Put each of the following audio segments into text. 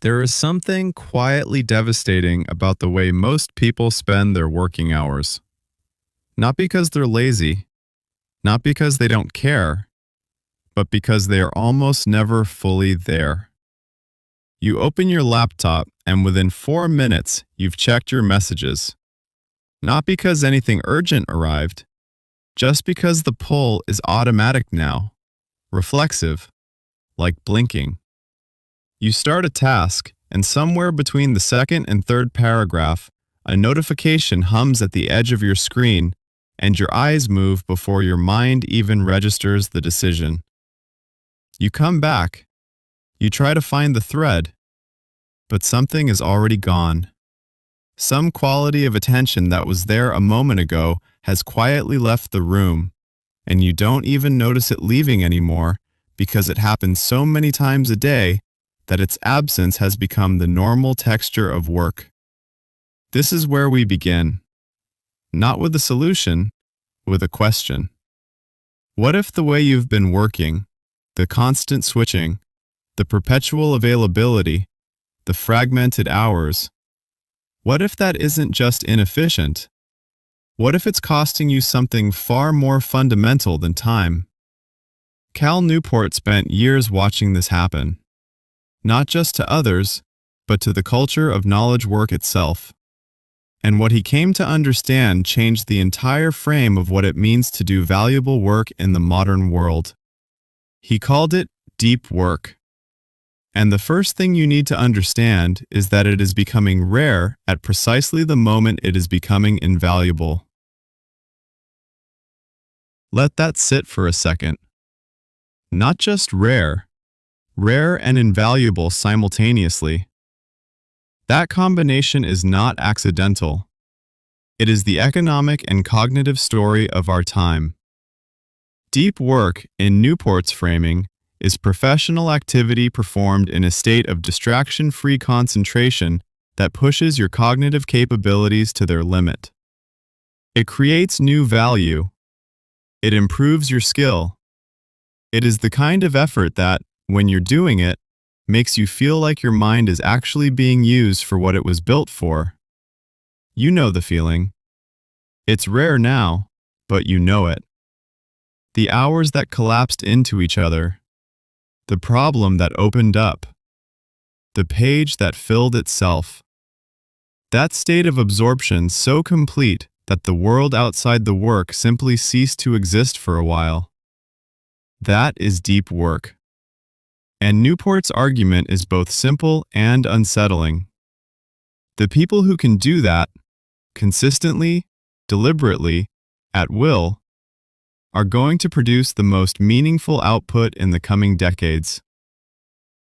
There is something quietly devastating about the way most people spend their working hours. Not because they're lazy, not because they don't care, but because they are almost never fully there. You open your laptop and within 4 minutes, you've checked your messages. Not because anything urgent arrived, just because the pull is automatic now, reflexive, like blinking. You start a task, and somewhere between the second and third paragraph, a notification hums at the edge of your screen, and your eyes move before your mind even registers the decision. You come back. You try to find the thread, but something is already gone. Some quality of attention that was there a moment ago has quietly left the room, and you don't even notice it leaving anymore because it happens so many times a day that its absence has become the normal texture of work. This is where we begin. Not with a solution, with a question. What if the way you've been working, the constant switching, the perpetual availability, the fragmented hours, what if that isn't just inefficient? What if it's costing you something far more fundamental than time? Cal Newport spent years watching this happen. Not just to others, but to the culture of knowledge work itself. And what he came to understand changed the entire frame of what it means to do valuable work in the modern world. He called it deep work. And the first thing you need to understand is that it is becoming rare at precisely the moment it is becoming invaluable. Let that sit for a second. Not just rare and invaluable simultaneously. That combination is not accidental. It is the economic and cognitive story of our time. Deep work, in Newport's framing, is professional activity performed in a state of distraction-free concentration that pushes your cognitive capabilities to their limit. It creates new value. It improves your skill. It is the kind of effort that, when you're doing it, makes you feel like your mind is actually being used for what it was built for. You know the feeling. It's rare now, but you know it. The hours that collapsed into each other. The problem that opened up. The page that filled itself. That state of absorption so complete that the world outside the work simply ceased to exist for a while. That is deep work. And Newport's argument is both simple and unsettling. The people who can do that, consistently, deliberately, at will, are going to produce the most meaningful output in the coming decades.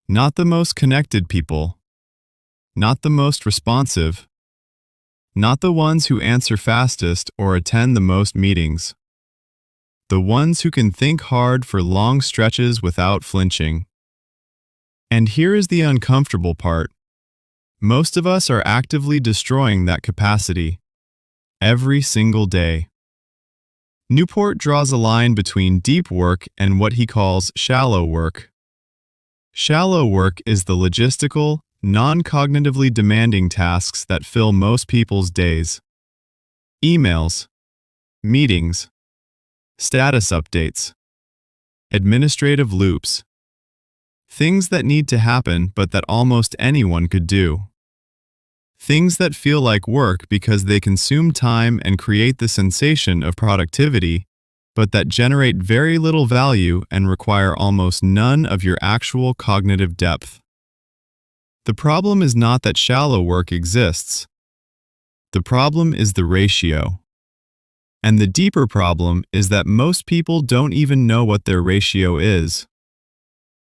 Not the most connected people, not the most responsive, not the ones who answer fastest or attend the most meetings. The ones who can think hard for long stretches without flinching. And here is the uncomfortable part. Most of us are actively destroying that capacity. Every single day. Newport draws a line between deep work and what he calls shallow work. Shallow work is the logistical, non-cognitively demanding tasks that fill most people's days. Emails, meetings, status updates, administrative loops. Things that need to happen but that almost anyone could do. Things that feel like work because they consume time and create the sensation of productivity, but that generate very little value and require almost none of your actual cognitive depth. The problem is not that shallow work exists. The problem is the ratio. And the deeper problem is that most people don't even know what their ratio is.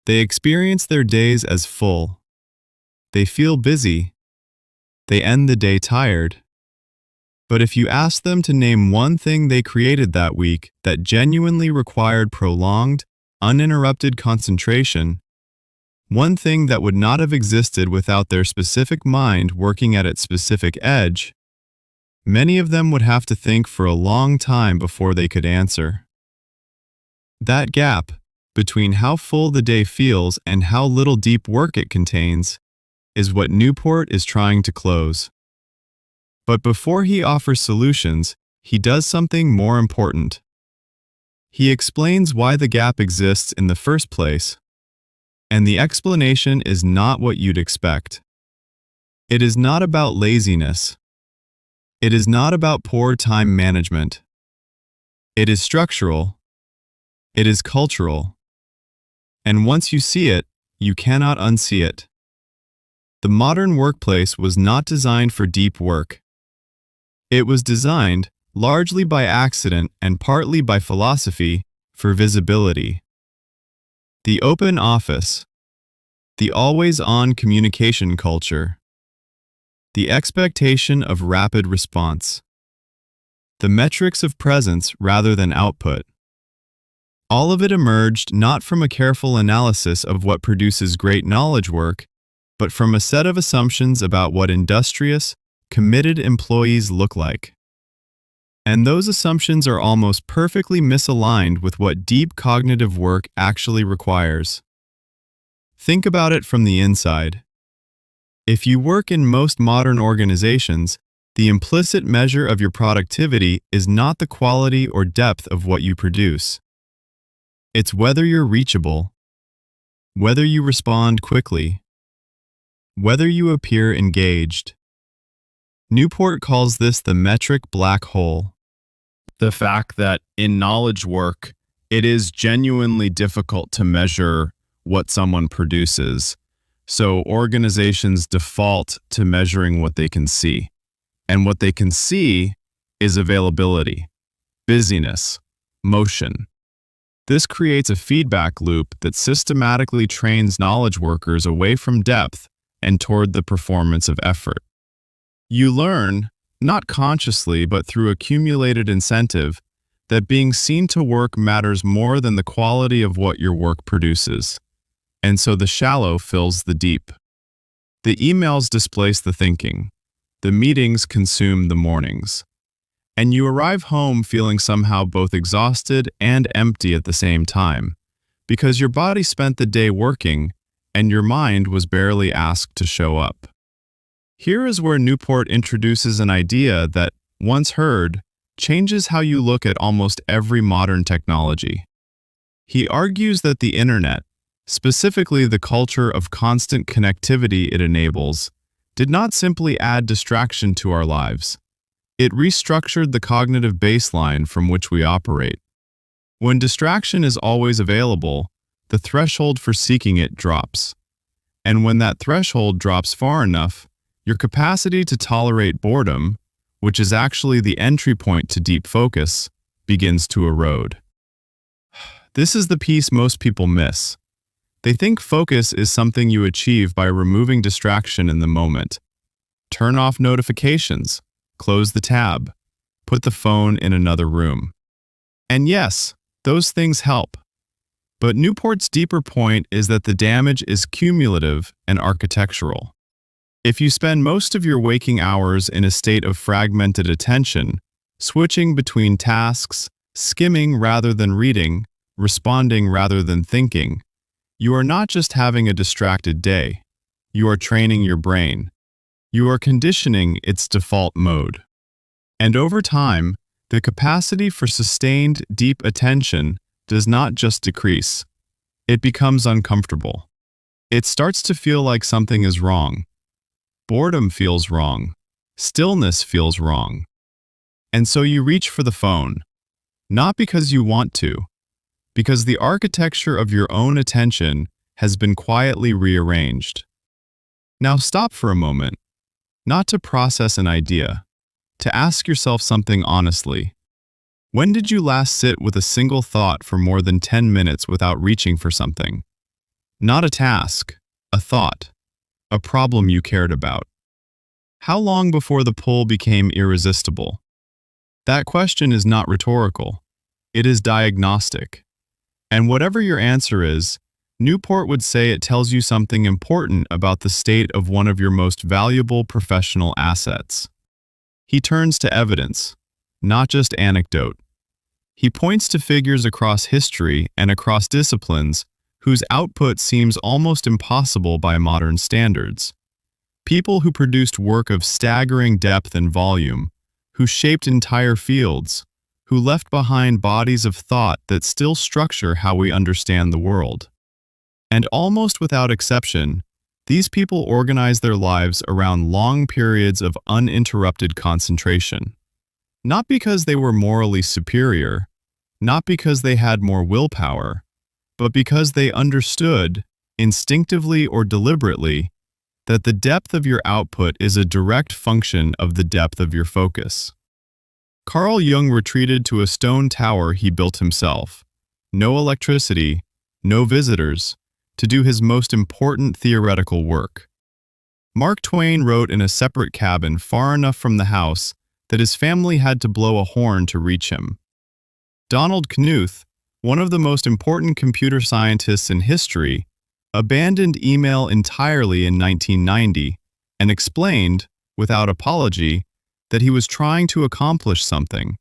They experience their days as full. They feel busy. They end the day tired. But if you ask them to name one thing they created that week that genuinely required prolonged, uninterrupted concentration, one thing that would not have existed without their specific mind working at its specific edge, many of them would have to think for a long time before they could answer. That gap, between how full the day feels and how little deep work it contains, is what Newport is trying to close. But before he offers solutions, he does something more important. He explains why the gap exists in the first place, and the explanation is not what you'd expect. It is not about laziness. It is not about poor time management. It is structural. It is cultural. And once you see it, you cannot unsee it. The modern workplace was not designed for deep work. It was designed, largely by accident and partly by philosophy, for visibility. The open office. The always-on communication culture. The expectation of rapid response. The metrics of presence rather than output. All of it emerged not from a careful analysis of what produces great knowledge work, but from a set of assumptions about what industrious, committed employees look like. And those assumptions are almost perfectly misaligned with what deep cognitive work actually requires. Think about it from the inside. If you work in most modern organizations, the implicit measure of your productivity is not the quality or depth of what you produce. It's whether you're reachable, whether you respond quickly, whether you appear engaged. Newport calls this the metric black hole. The fact that in knowledge work, it is genuinely difficult to measure what someone produces. So organizations default to measuring what they can see. And what they can see is availability, busyness, motion. This creates a feedback loop that systematically trains knowledge workers away from depth and toward the performance of effort. You learn, not consciously but through accumulated incentive, that being seen to work matters more than the quality of what your work produces. And so the shallow fills the deep. The emails displace the thinking. The meetings consume the mornings. And you arrive home feeling somehow both exhausted and empty at the same time, because your body spent the day working and your mind was barely asked to show up. Here is where Newport introduces an idea that, once heard, changes how you look at almost every modern technology. He argues that the internet, specifically the culture of constant connectivity it enables, did not simply add distraction to our lives. It restructured the cognitive baseline from which we operate. When distraction is always available, the threshold for seeking it drops. And when that threshold drops far enough, your capacity to tolerate boredom, which is actually the entry point to deep focus, begins to erode. This is the piece most people miss. They think focus is something you achieve by removing distraction in the moment. Turn off notifications, close the tab, put the phone in another room. And yes, those things help. But Newport's deeper point is that the damage is cumulative and architectural. If you spend most of your waking hours in a state of fragmented attention, switching between tasks, skimming rather than reading, responding rather than thinking, you are not just having a distracted day. You are training your brain. You are conditioning its default mode. And over time, the capacity for sustained, deep attention does not just decrease. It becomes uncomfortable. It starts to feel like something is wrong. Boredom feels wrong. Stillness feels wrong. And so you reach for the phone, not because you want to, because the architecture of your own attention has been quietly rearranged. Now stop for a moment, not to process an idea, to ask yourself something honestly. When did you last sit with a single thought for more than 10 minutes without reaching for something? Not a task, a thought, a problem you cared about. How long before the pull became irresistible? That question is not rhetorical. It is diagnostic. And whatever your answer is, Newport would say it tells you something important about the state of one of your most valuable professional assets. He turns to evidence, not just anecdote. He points to figures across history and across disciplines whose output seems almost impossible by modern standards. People who produced work of staggering depth and volume, who shaped entire fields, who left behind bodies of thought that still structure how we understand the world. And almost without exception, these people organized their lives around long periods of uninterrupted concentration. Not because they were morally superior, not because they had more willpower, but because they understood, instinctively or deliberately, that the depth of your output is a direct function of the depth of your focus. Carl Jung retreated to a stone tower he built himself. No electricity, no visitors, to do his most important theoretical work. Mark Twain wrote in a separate cabin far enough from the house that his family had to blow a horn to reach him. Donald Knuth, one of the most important computer scientists in history, abandoned email entirely in 1990 and explained, without apology, that he was trying to accomplish something,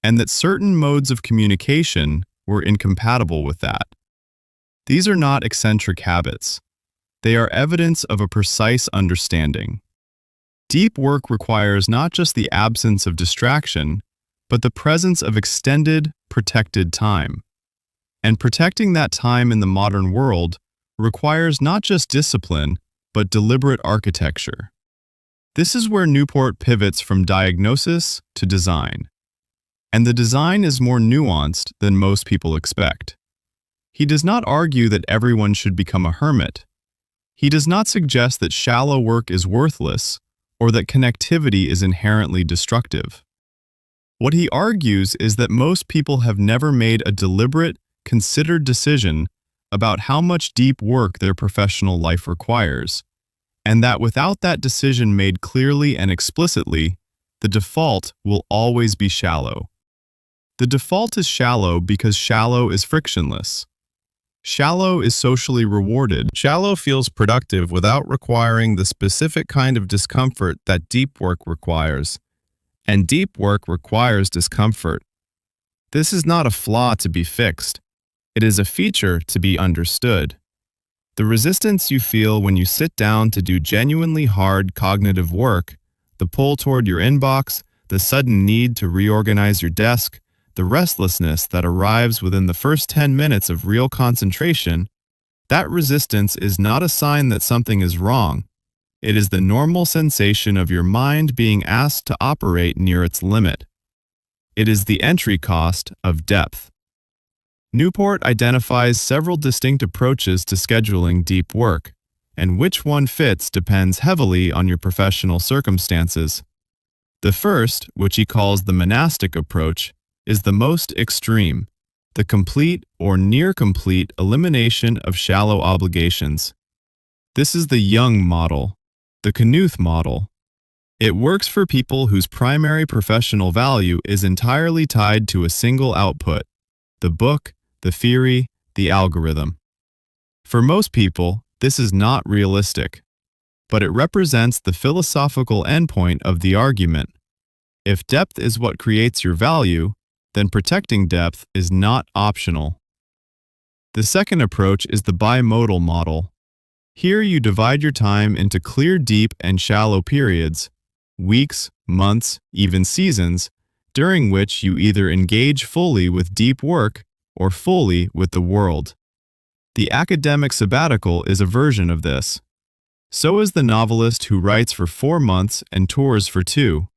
and that certain modes of communication were incompatible with that. These are not eccentric habits. They are evidence of a precise understanding. Deep work requires not just the absence of distraction, but the presence of extended, protected time. And protecting that time in the modern world requires not just discipline, but deliberate architecture. This is where Newport pivots from diagnosis to design. And the design is more nuanced than most people expect. He does not argue that everyone should become a hermit. He does not suggest that shallow work is worthless or that connectivity is inherently destructive. What he argues is that most people have never made a deliberate, considered decision about how much deep work their professional life requires, and that without that decision made clearly and explicitly, the default will always be shallow. The default is shallow because shallow is frictionless. Shallow is socially rewarded. Shallow feels productive without requiring the specific kind of discomfort that deep work requires. And deep work requires discomfort. This is not a flaw to be fixed. It is a feature to be understood. The resistance you feel when you sit down to do genuinely hard cognitive work, the pull toward your inbox, the sudden need to reorganize your desk, the restlessness that arrives within the first 10 minutes of real concentration, that resistance is not a sign that something is wrong. It is the normal sensation of your mind being asked to operate near its limit. It is the entry cost of depth. Newport identifies several distinct approaches to scheduling deep work, and which one fits depends heavily on your professional circumstances. The first, which he calls the monastic approach, is the most extreme, the complete or near-complete elimination of shallow obligations. This is the Jung model, the Knuth model. It works for people whose primary professional value is entirely tied to a single output, the book, the theory, the algorithm. For most people, this is not realistic, but it represents the philosophical endpoint of the argument. If depth is what creates your value, then protecting depth is not optional. The second approach is the bimodal model. Here you divide your time into clear, deep, and shallow periods, weeks, months, even seasons, during which you either engage fully with deep work or fully with the world. The academic sabbatical is a version of this. So is the novelist who writes for 4 months and tours for 2.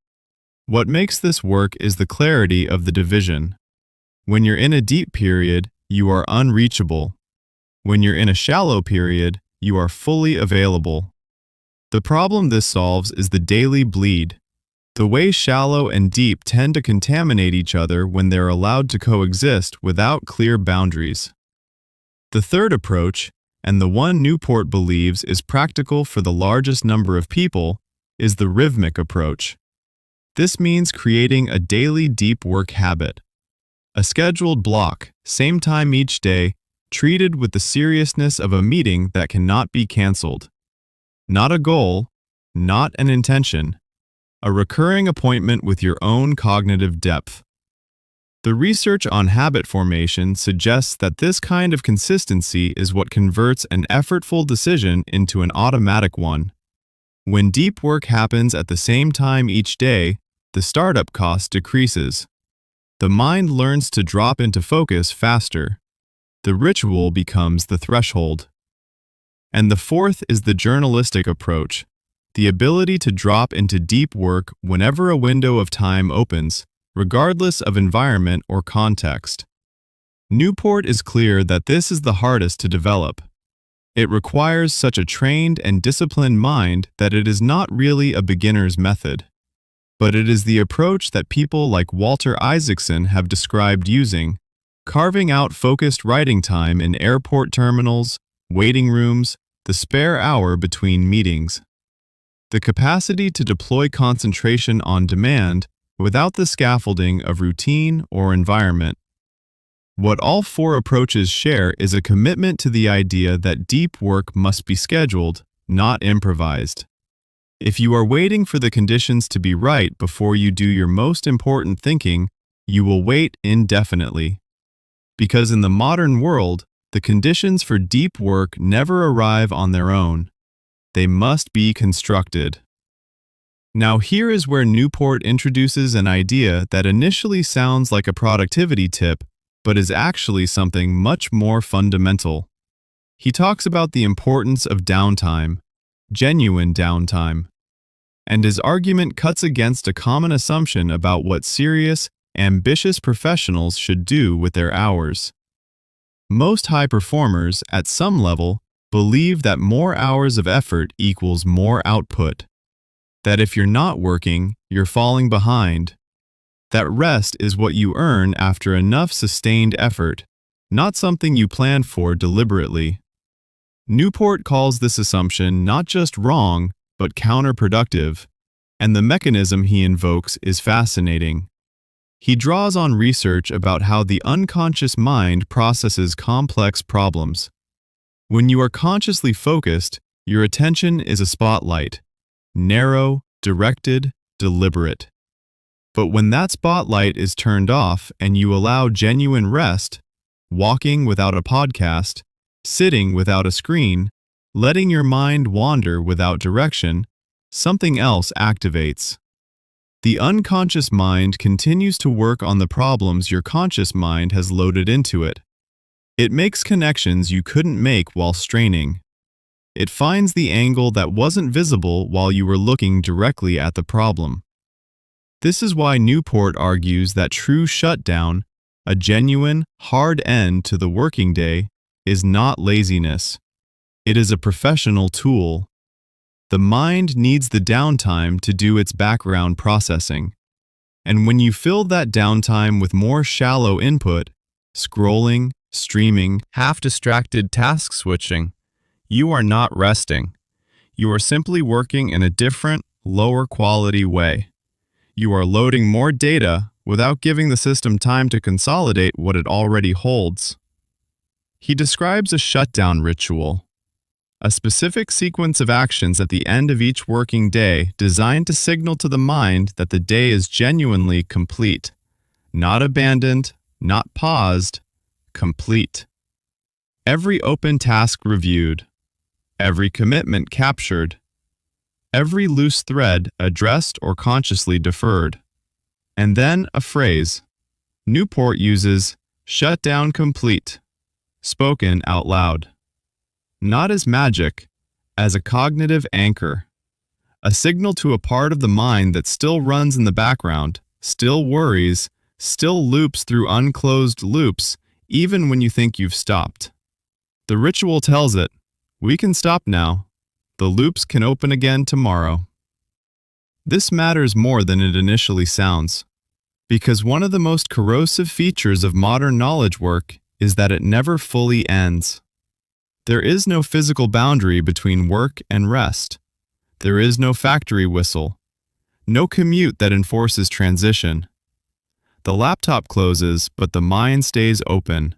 What makes this work is the clarity of the division. When you're in a deep period, you are unreachable. When you're in a shallow period, you are fully available. The problem this solves is the daily bleed. The way shallow and deep tend to contaminate each other when they're allowed to coexist without clear boundaries. The third approach, and the one Newport believes is practical for the largest number of people, is the rhythmic approach. This means creating a daily deep work habit. A scheduled block, same time each day, treated with the seriousness of a meeting that cannot be canceled. Not a goal, not an intention. A recurring appointment with your own cognitive depth. The research on habit formation suggests that this kind of consistency is what converts an effortful decision into an automatic one. When deep work happens at the same time each day, the startup cost decreases. The mind learns to drop into focus faster. The ritual becomes the threshold. And the fourth is the journalistic approach, the ability to drop into deep work whenever a window of time opens, regardless of environment or context. Newport is clear that this is the hardest to develop. It requires such a trained and disciplined mind that it is not really a beginner's method. But it is the approach that people like Walter Isaacson have described using, carving out focused writing time in airport terminals, waiting rooms, the spare hour between meetings. The capacity to deploy concentration on demand without the scaffolding of routine or environment. What all four approaches share is a commitment to the idea that deep work must be scheduled, not improvised. If you are waiting for the conditions to be right before you do your most important thinking, you will wait indefinitely. Because in the modern world, the conditions for deep work never arrive on their own. They must be constructed. Now here is where Newport introduces an idea that initially sounds like a productivity tip, but is actually something much more fundamental. He talks about the importance of downtime, genuine downtime. And his argument cuts against a common assumption about what serious, ambitious professionals should do with their hours. Most high performers, at some level, believe that more hours of effort equals more output. That if you're not working, you're falling behind. That rest is what you earn after enough sustained effort, not something you planned for deliberately. Newport calls this assumption not just wrong, but counterproductive, and the mechanism he invokes is fascinating. He draws on research about how the unconscious mind processes complex problems. When you are consciously focused, your attention is a spotlight, narrow, directed, deliberate. But when that spotlight is turned off and you allow genuine rest, walking without a podcast, sitting without a screen, letting your mind wander without direction, something else activates. The unconscious mind continues to work on the problems your conscious mind has loaded into it. It makes connections you couldn't make while straining. It finds the angle that wasn't visible while you were looking directly at the problem. This is why Newport argues that true shutdown, a genuine, hard end to the working day, is not laziness. It is a professional tool. The mind needs the downtime to do its background processing. And when you fill that downtime with more shallow input, scrolling, streaming, half-distracted task switching, you are not resting. You are simply working in a different, lower quality way. You are loading more data without giving the system time to consolidate what it already holds. He describes a shutdown ritual, a specific sequence of actions at the end of each working day designed to signal to the mind that the day is genuinely complete, not abandoned, not paused, complete. Every open task reviewed, every commitment captured, every loose thread addressed or consciously deferred. And then a phrase. Newport uses shutdown complete, spoken out loud. Not as magic, as a cognitive anchor, a signal to a part of the mind that still runs in the background, still worries, still loops through unclosed loops, even when you think you've stopped. The ritual tells it, we can stop now. The loops can open again tomorrow. This matters more than it initially sounds, because one of the most corrosive features of modern knowledge work is that it never fully ends. There is no physical boundary between work and rest. There is no factory whistle, no commute that enforces transition. The laptop closes, but the mind stays open.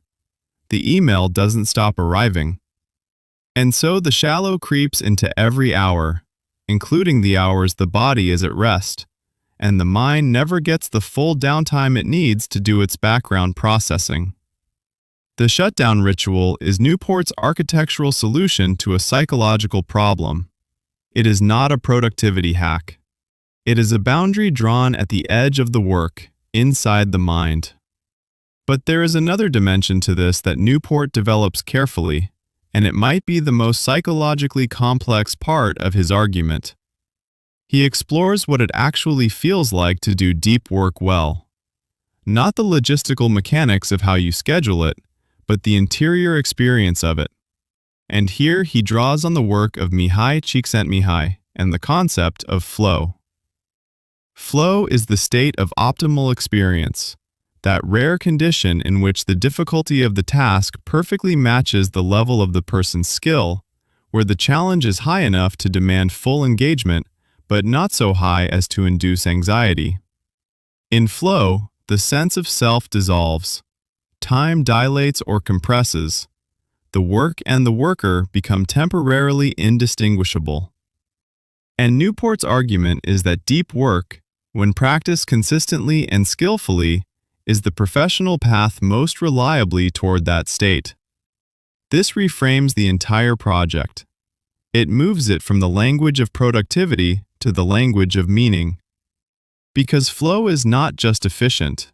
The email doesn't stop arriving. And so the shallow creeps into every hour, including the hours the body is at rest, and the mind never gets the full downtime it needs to do its background processing. The shutdown ritual is Newport's architectural solution to a psychological problem. It is not a productivity hack. It is a boundary drawn at the edge of the work, inside the mind. But there is another dimension to this that Newport develops carefully, and it might be the most psychologically complex part of his argument. He explores what it actually feels like to do deep work well. Not the logistical mechanics of how you schedule it, but the interior experience of it. And here he draws on the work of Mihai Csikszentmihalyi and the concept of flow. Flow is the state of optimal experience, that rare condition in which the difficulty of the task perfectly matches the level of the person's skill, where the challenge is high enough to demand full engagement, but not so high as to induce anxiety. In flow, the sense of self dissolves. Time dilates or compresses. The work and the worker become temporarily indistinguishable. And Newport's argument is that deep work, when practiced consistently and skillfully, is the professional path most reliably toward that state. This reframes the entire project. It moves it from the language of productivity to the language of meaning. Because flow is not just efficient.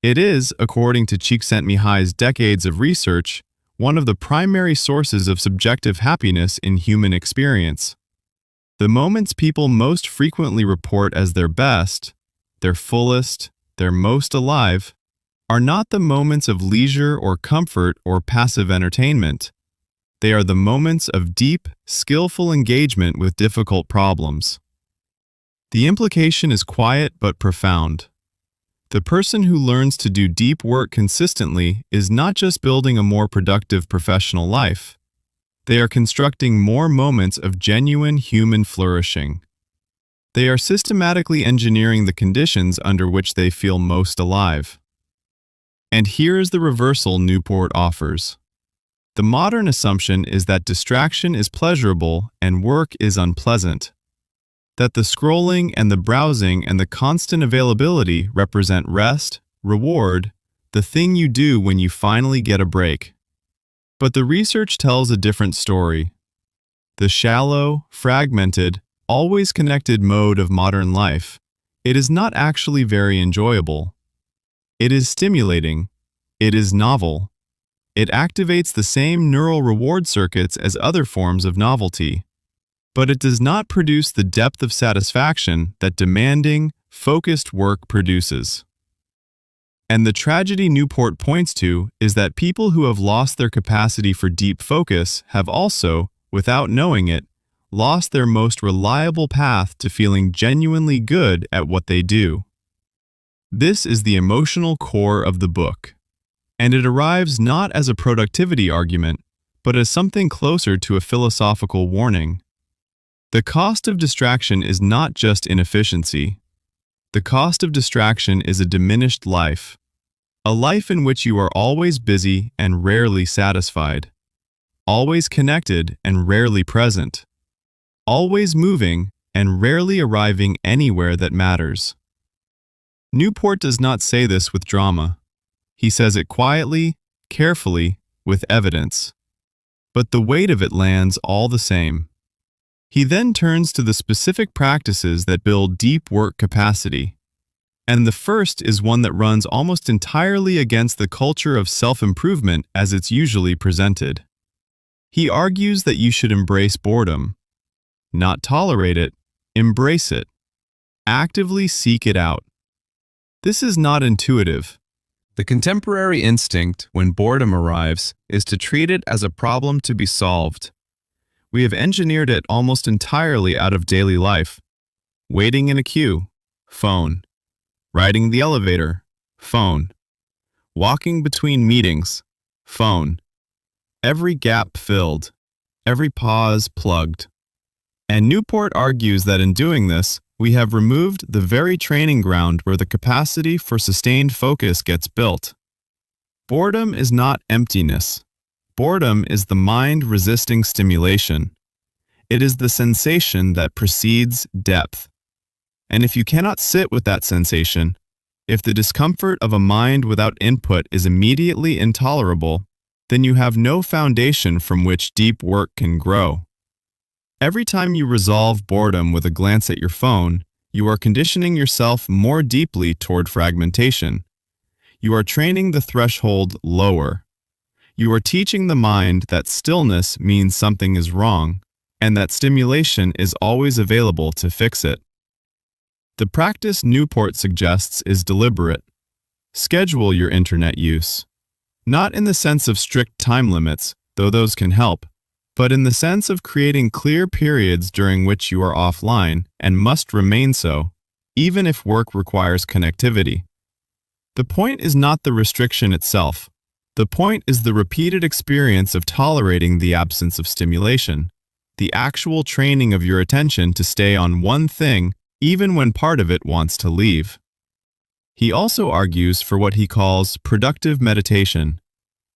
It is, according to Csikszentmihalyi's decades of research, one of the primary sources of subjective happiness in human experience. The moments people most frequently report as their best, their fullest, their most alive, are not the moments of leisure or comfort or passive entertainment. They are the moments of deep, skillful engagement with difficult problems. The implication is quiet but profound. The person who learns to do deep work consistently is not just building a more productive professional life. They are constructing more moments of genuine human flourishing. They are systematically engineering the conditions under which they feel most alive. And here is the reversal Newport offers. The modern assumption is that distraction is pleasurable and work is unpleasant. That the scrolling and the browsing and the constant availability represent rest, reward, the thing you do when you finally get a break. But the research tells a different story. The shallow, fragmented, always connected mode of modern life, it is not actually very enjoyable. It is stimulating. It is novel. It activates the same neural reward circuits as other forms of novelty. But it does not produce the depth of satisfaction that demanding, focused work produces. And the tragedy Newport points to is that people who have lost their capacity for deep focus have also, without knowing it, lost their most reliable path to feeling genuinely good at what they do. This is the emotional core of the book, and it arrives not as a productivity argument, but as something closer to a philosophical warning. The cost of distraction is not just inefficiency. The cost of distraction is a diminished life, a life in which you are always busy and rarely satisfied, always connected and rarely present, always moving and rarely arriving anywhere that matters. Newport does not say this with drama. He says it quietly, carefully, with evidence. But the weight of it lands all the same. He then turns to the specific practices that build deep work capacity. And the first is one that runs almost entirely against the culture of self-improvement as it's usually presented. He argues that you should embrace boredom. Not tolerate it, embrace it. Actively seek it out. This is not intuitive. The contemporary instinct, when boredom arrives, is to treat it as a problem to be solved. We have engineered it almost entirely out of daily life. Waiting in a queue, phone. Riding the elevator, phone. Walking between meetings, phone. Every gap filled, every pause plugged. And Newport argues that in doing this, we have removed the very training ground where the capacity for sustained focus gets built. Boredom is not emptiness. Boredom is the mind resisting stimulation. It is the sensation that precedes depth. And if you cannot sit with that sensation, if the discomfort of a mind without input is immediately intolerable, then you have no foundation from which deep work can grow. Every time you resolve boredom with a glance at your phone, you are conditioning yourself more deeply toward fragmentation. You are training the threshold lower. You are teaching the mind that stillness means something is wrong, and that stimulation is always available to fix it. The practice Newport suggests is deliberate. Schedule your internet use. Not in the sense of strict time limits, though those can help, but in the sense of creating clear periods during which you are offline and must remain so, even if work requires connectivity. The point is not the restriction itself. The point is the repeated experience of tolerating the absence of stimulation, the actual training of your attention to stay on one thing even when part of it wants to leave. He also argues for what he calls productive meditation,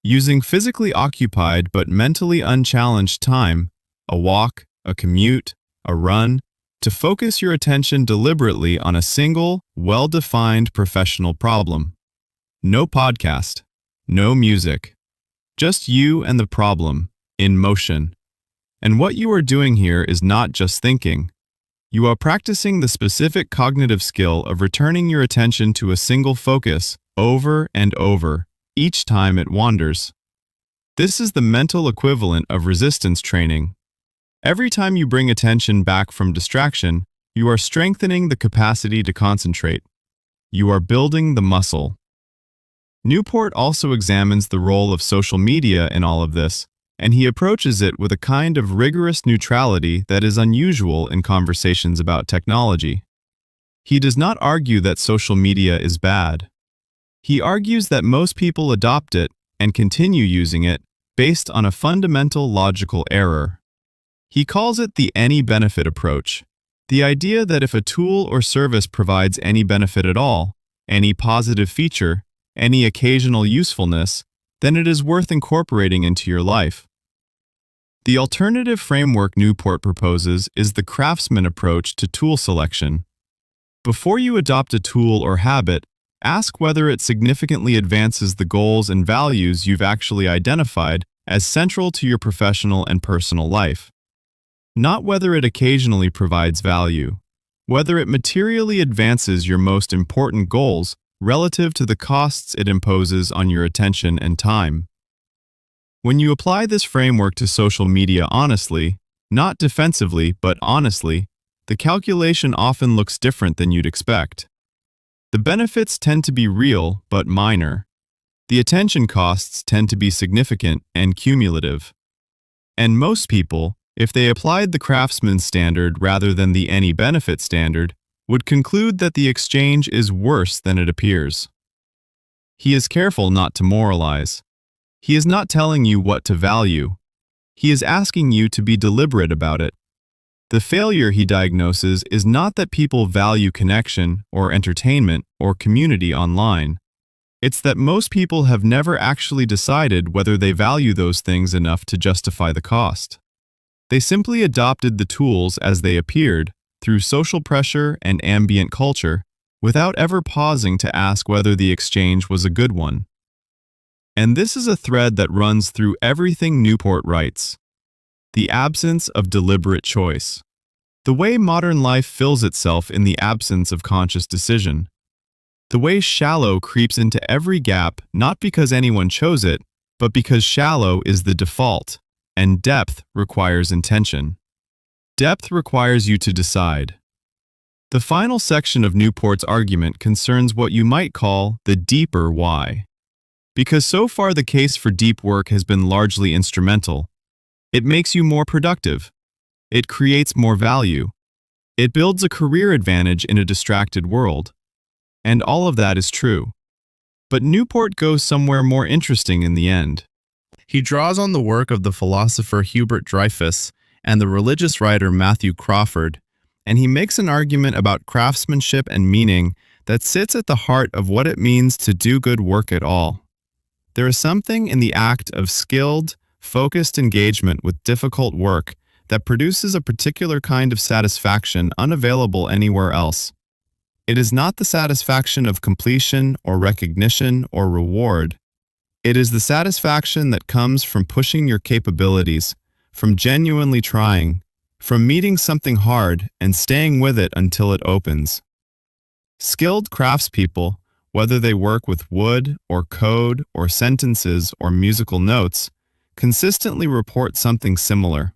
using physically occupied but mentally unchallenged time, a walk, a commute, a run, to focus your attention deliberately on a single, well-defined professional problem. No podcast, no music, just you and the problem, in motion. And what you are doing here is not just thinking. You are practicing the specific cognitive skill of returning your attention to a single focus over and over, each time it wanders. This is the mental equivalent of resistance training. Every time you bring attention back from distraction, you are strengthening the capacity to concentrate. You are building the muscle. Newport also examines the role of social media in all of this, and he approaches it with a kind of rigorous neutrality that is unusual in conversations about technology. He does not argue that social media is bad. He argues that most people adopt it and continue using it based on a fundamental logical error. He calls it the any benefit approach, the idea that if a tool or service provides any benefit at all, any positive feature, any occasional usefulness, then it is worth incorporating into your life. The alternative framework Newport proposes is the craftsman approach to tool selection. Before you adopt a tool or habit, ask whether it significantly advances the goals and values you've actually identified as central to your professional and personal life. Not whether it occasionally provides value, whether it materially advances your most important goals relative to the costs it imposes on your attention and time. When you apply this framework to social media honestly, not defensively but honestly, the calculation often looks different than you'd expect. The benefits tend to be real but minor. The attention costs tend to be significant and cumulative. And most people, if they applied the craftsman standard rather than the any benefit standard, would conclude that the exchange is worse than it appears. He is careful not to moralize. He is not telling you what to value. He is asking you to be deliberate about it. The failure he diagnoses is not that people value connection or entertainment or community online. It's that most people have never actually decided whether they value those things enough to justify the cost. They simply adopted the tools as they appeared, through social pressure and ambient culture, without ever pausing to ask whether the exchange was a good one. And this is a thread that runs through everything Newport writes: the absence of deliberate choice. The way modern life fills itself in the absence of conscious decision. The way shallow creeps into every gap not because anyone chose it, but because shallow is the default, and depth requires intention. Depth requires you to decide. The final section of Newport's argument concerns what you might call the deeper why. Because so far the case for deep work has been largely instrumental. It makes you more productive. It creates more value. It builds a career advantage in a distracted world. And all of that is true. But Newport goes somewhere more interesting in the end. He draws on the work of the philosopher Hubert Dreyfus and the religious writer Matthew Crawford, and he makes an argument about craftsmanship and meaning that sits at the heart of what it means to do good work at all. There is something in the act of skilled, focused engagement with difficult work that produces a particular kind of satisfaction unavailable anywhere else. It is not the satisfaction of completion or recognition or reward. It is the satisfaction that comes from pushing your capabilities, from genuinely trying, from meeting something hard and staying with it until it opens. Skilled craftspeople, whether they work with wood or code or sentences or musical notes, consistently report something similar: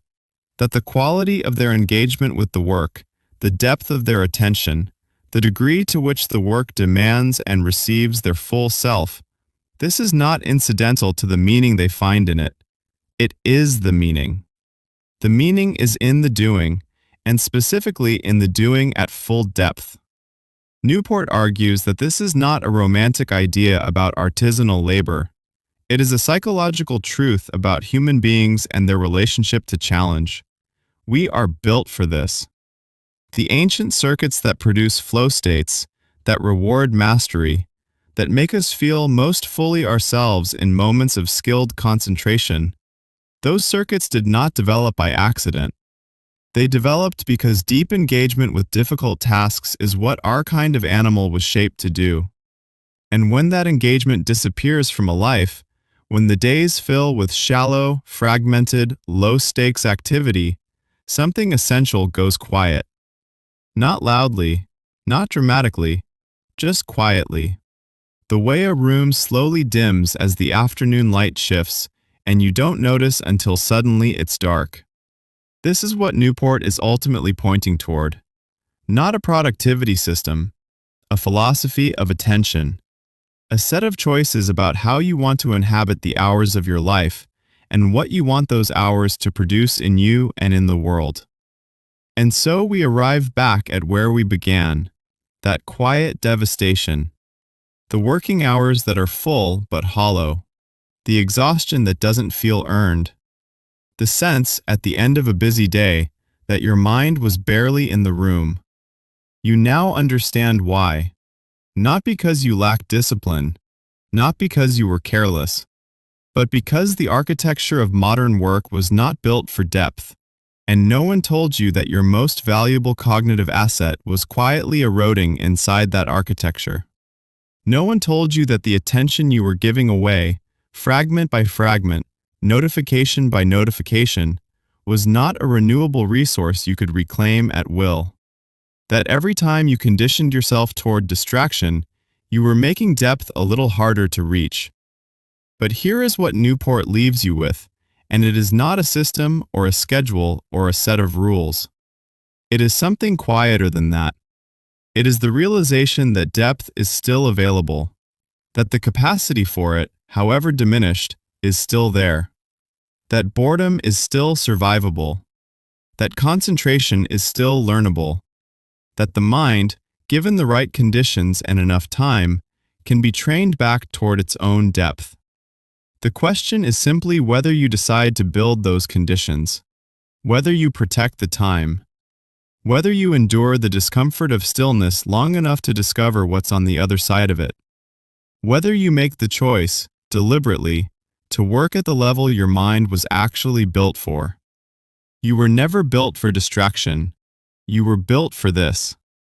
that the quality of their engagement with the work, the depth of their attention, the degree to which the work demands and receives their full self, this is not incidental to the meaning they find in it. It is the meaning. The meaning is in the doing, and specifically in the doing at full depth. Newport argues that this is not a romantic idea about artisanal labor. It is a psychological truth about human beings and their relationship to challenge. We are built for this. The ancient circuits that produce flow states, that reward mastery, that make us feel most fully ourselves in moments of skilled concentration, those circuits did not develop by accident. They developed because deep engagement with difficult tasks is what our kind of animal was shaped to do. And when that engagement disappears from a life, when the days fill with shallow, fragmented, low-stakes activity, something essential goes quiet. Not loudly, not dramatically, just quietly. The way a room slowly dims as the afternoon light shifts, and you don't notice until suddenly it's dark. This is what Newport is ultimately pointing toward. Not a productivity system, a philosophy of attention, a set of choices about how you want to inhabit the hours of your life and what you want those hours to produce in you and in the world. And so we arrive back at where we began, that quiet devastation, the working hours that are full but hollow, the exhaustion that doesn't feel earned, the sense at the end of a busy day that your mind was barely in the room. You now understand why. Not because you lacked discipline, not because you were careless, but because the architecture of modern work was not built for depth, and no one told you that your most valuable cognitive asset was quietly eroding inside that architecture. No one told you that the attention you were giving away, fragment by fragment, notification by notification, was not a renewable resource you could reclaim at will. That every time you conditioned yourself toward distraction, you were making depth a little harder to reach. But here is what Newport leaves you with, and it is not a system or a schedule or a set of rules. It is something quieter than that. It is the realization that depth is still available, that the capacity for it, however diminished, is still there, that boredom is still survivable, that concentration is still learnable, that the mind, given the right conditions and enough time, can be trained back toward its own depth. The question is simply whether you decide to build those conditions, whether you protect the time, whether you endure the discomfort of stillness long enough to discover what's on the other side of it, whether you make the choice, deliberately, to work at the level your mind was actually built for. You were never built for distraction. You were built for this.